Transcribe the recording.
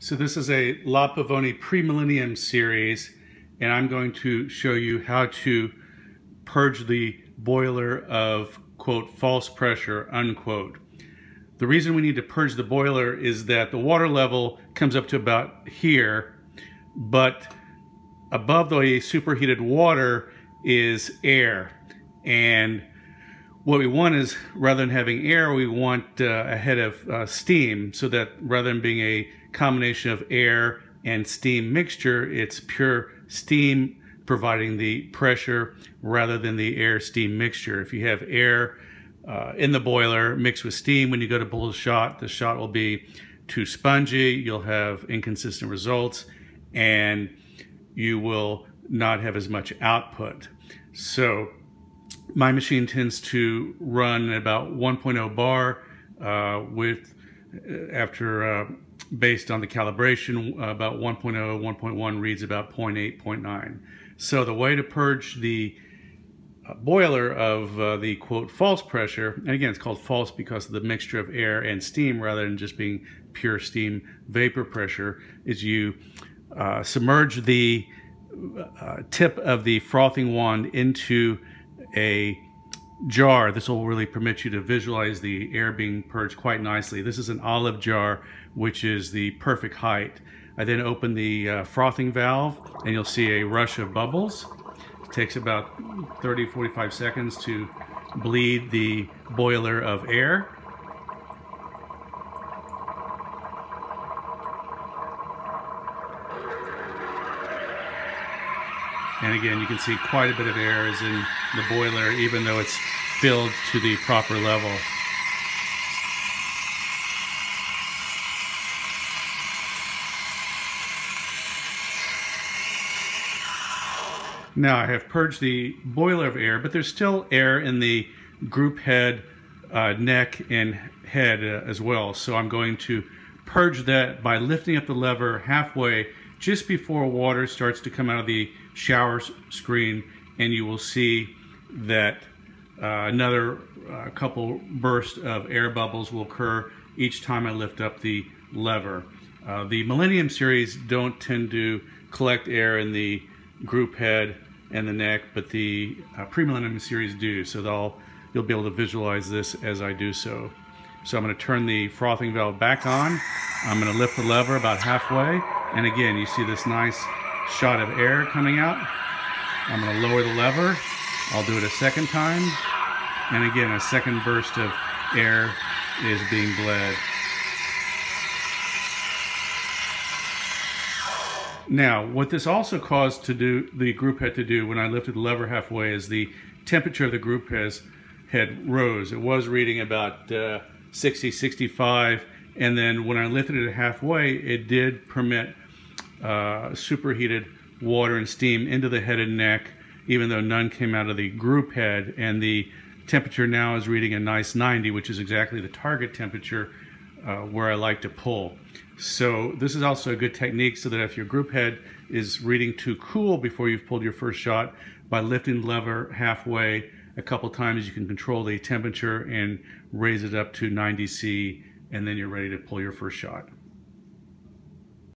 So this is a Pavoni pre-millennium series, and I'm going to show you how to purge the boiler of, quote, false pressure, unquote. The reason we need to purge the boiler is that the water level comes up to about here, but above the superheated water is air. And what we want is, rather than having air, we want a head of steam, so that rather than being a combination of air and steam mixture, it's pure steam providing the pressure rather than the air-steam mixture. If you have air in the boiler mixed with steam, when you go to pull the shot will be too spongy, you'll have inconsistent results, and you will not have as much output. So my machine tends to run at about 1.0 bar based on the calibration, about 1.0, 1.1 reads about 0.8, 0.9. So the way to purge the boiler of the, quote, false pressure, and again it's called false because of the mixture of air and steam rather than just being pure steam vapor pressure, is you submerge the tip of the frothing wand into a jar. This will really permit you to visualize the air being purged quite nicely. This is an olive jar, which is the perfect height. I then open the frothing valve and you'll see a rush of bubbles. It takes about 30-45 seconds to bleed the boiler of air. And again, you can see quite a bit of air is in the boiler, even though it's filled to the proper level. Now I have purged the boiler of air, but there's still air in the group head, neck, and head as well. So I'm going to purge that by lifting up the lever halfway just before water starts to come out of the shower screen, and you will see that another couple bursts of air bubbles will occur each time I lift up the lever. The Millennium series don't tend to collect air in the group head and the neck, but the pre-millennium series do, so you'll be able to visualize this as I do so. So I'm going to turn the frothing valve back on. I'm going to lift the lever about halfway, and again you see this nice shot of air coming out. I'm going to lower the lever. I'll do it a second time, and again a second burst of air is being bled. Now, what this also caused the group head to do when I lifted the lever halfway is the temperature of the group head rose. It was reading about 60, 65, and then when I lifted it halfway, it did permit superheated water and steam into the head and neck, even though none came out of the group head, and the temperature now is reading a nice 90, which is exactly the target temperature where I like to pull. So this is also a good technique, so that if your group head is reading too cool before you've pulled your first shot, by lifting the lever halfway a couple times you can control the temperature and raise it up to 90°C, and then you're ready to pull your first shot.